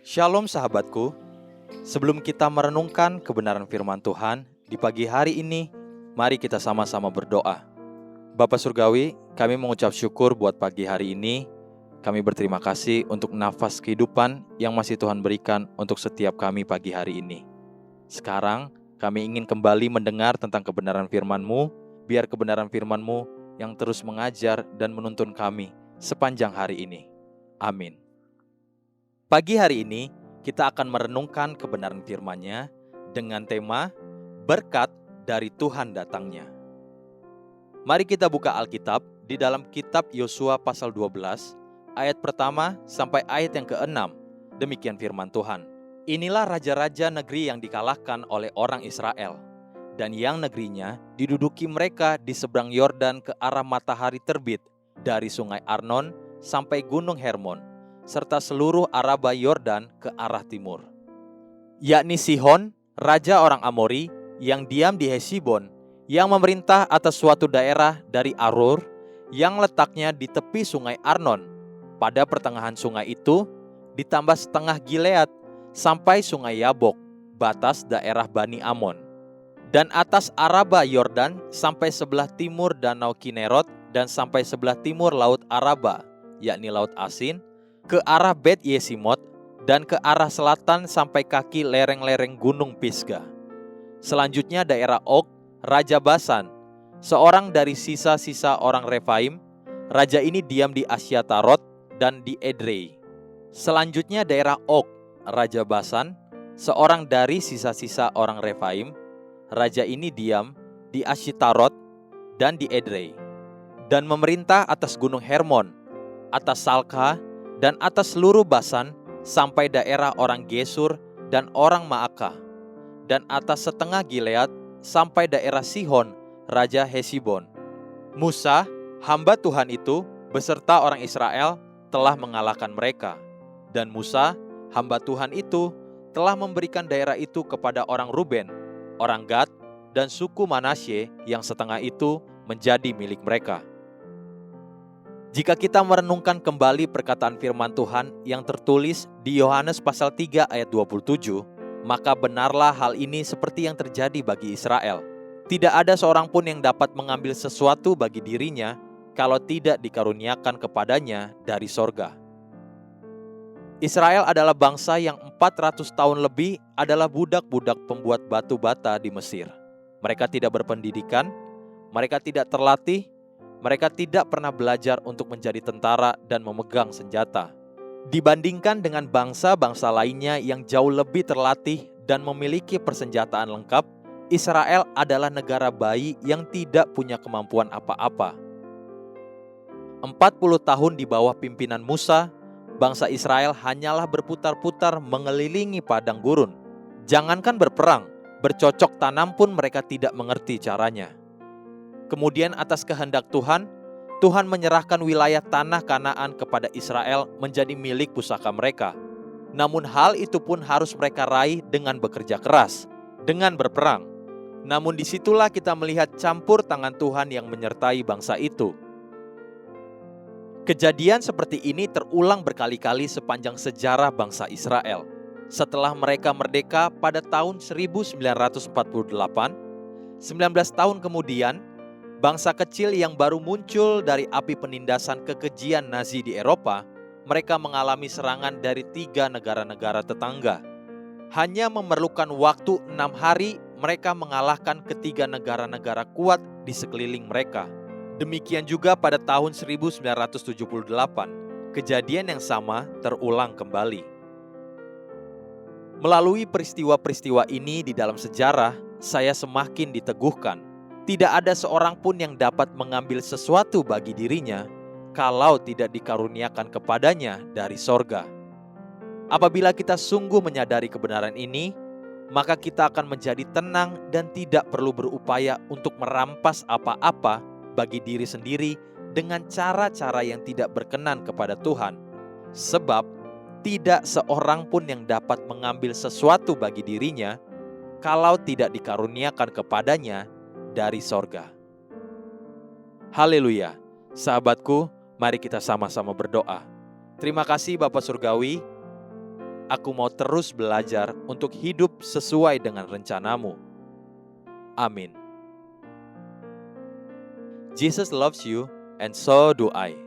Shalom sahabatku, sebelum kita merenungkan kebenaran firman Tuhan di pagi hari ini, mari kita sama-sama berdoa. Bapa Surgawi, kami mengucap syukur buat pagi hari ini. Kami berterima kasih untuk nafas kehidupan yang masih Tuhan berikan untuk setiap kami pagi hari ini. Sekarang kami ingin kembali mendengar tentang kebenaran firman-Mu, biar kebenaran firman-Mu yang terus mengajar dan menuntun kami sepanjang hari ini. Amin. Pagi hari ini, kita akan merenungkan kebenaran firman-Nya dengan tema berkat dari Tuhan datangnya. Mari kita buka Alkitab di dalam kitab Yosua pasal 12, ayat pertama sampai ayat yang ke-6. Demikian firman Tuhan. Inilah raja-raja negeri yang dikalahkan oleh orang Israel, dan yang negerinya diduduki mereka di seberang Yordan ke arah matahari terbit, dari sungai Arnon sampai gunung Hermon, serta seluruh Araba Yordan ke arah timur. Yakni Sihon, raja orang Amori, yang diam di Hesibon, yang memerintah atas suatu daerah dari Arur, yang letaknya di tepi sungai Arnon. Pada pertengahan sungai itu, ditambah setengah Gilead, sampai sungai Yabok, batas daerah Bani Amon. Dan atas Araba Yordan, sampai sebelah timur danau Kinerot, dan sampai sebelah timur laut Araba, yakni laut Asin, ke arah Bet Yesimot, dan ke arah selatan sampai kaki lereng-lereng gunung Pisgah. Selanjutnya daerah Og, Raja Basan, seorang dari sisa-sisa orang Refaim. Raja ini diam di Asyatarot dan di Edrei. Selanjutnya daerah Og, Raja Basan, seorang dari sisa-sisa orang Refaim. Raja ini diam di Asyatarot dan di Edrei, dan memerintah atas gunung Hermon, atas Salka, dan atas seluruh Basan sampai daerah orang Gesur dan orang Maakah, dan atas setengah Gilead sampai daerah Sihon, Raja Hesibon. Musa, hamba Tuhan itu, beserta orang Israel telah mengalahkan mereka. Dan Musa, hamba Tuhan itu, telah memberikan daerah itu kepada orang Ruben, orang Gad, dan suku Manasye yang setengah itu menjadi milik mereka. Jika kita merenungkan kembali perkataan firman Tuhan yang tertulis di Yohanes pasal 3 ayat 27, maka benarlah hal ini seperti yang terjadi bagi Israel. Tidak ada seorang pun yang dapat mengambil sesuatu bagi dirinya kalau tidak dikaruniakan kepadanya dari sorga. Israel adalah bangsa yang 400 tahun lebih adalah budak-budak pembuat batu bata di Mesir. Mereka tidak berpendidikan, mereka tidak terlatih, mereka tidak pernah belajar untuk menjadi tentara dan memegang senjata. Dibandingkan dengan bangsa-bangsa lainnya yang jauh lebih terlatih dan memiliki persenjataan lengkap, Israel adalah negara bayi yang tidak punya kemampuan apa-apa. 40 tahun di bawah pimpinan Musa, bangsa Israel hanyalah berputar-putar mengelilingi padang gurun. Jangankan berperang, bercocok tanam pun mereka tidak mengerti caranya. Kemudian atas kehendak Tuhan, Tuhan menyerahkan wilayah tanah Kanaan kepada Israel menjadi milik pusaka mereka. Namun hal itu pun harus mereka raih dengan bekerja keras, dengan berperang. Namun disitulah kita melihat campur tangan Tuhan yang menyertai bangsa itu. Kejadian seperti ini terulang berkali-kali sepanjang sejarah bangsa Israel. Setelah mereka merdeka pada tahun 1948, 19 tahun kemudian, bangsa kecil yang baru muncul dari api penindasan kekejian Nazi di Eropa, mereka mengalami serangan dari 3 negara-negara tetangga. Hanya memerlukan waktu 6 hari, mereka mengalahkan ketiga negara-negara kuat di sekeliling mereka. Demikian juga pada tahun 1978, kejadian yang sama terulang kembali. Melalui peristiwa-peristiwa ini di dalam sejarah, saya semakin diteguhkan. Tidak ada seorang pun yang dapat mengambil sesuatu bagi dirinya kalau tidak dikaruniakan kepadanya dari sorga. Apabila kita sungguh menyadari kebenaran ini, maka kita akan menjadi tenang dan tidak perlu berupaya untuk merampas apa-apa bagi diri sendiri dengan cara-cara yang tidak berkenan kepada Tuhan. Sebab tidak seorang pun yang dapat mengambil sesuatu bagi dirinya kalau tidak dikaruniakan kepadanya dari sorga. Haleluya. Sahabatku, mari kita sama-sama berdoa. Terima kasih Bapa Surgawi. Aku mau terus belajar untuk hidup sesuai dengan rencanamu. Amin. Jesus loves you, and so do I.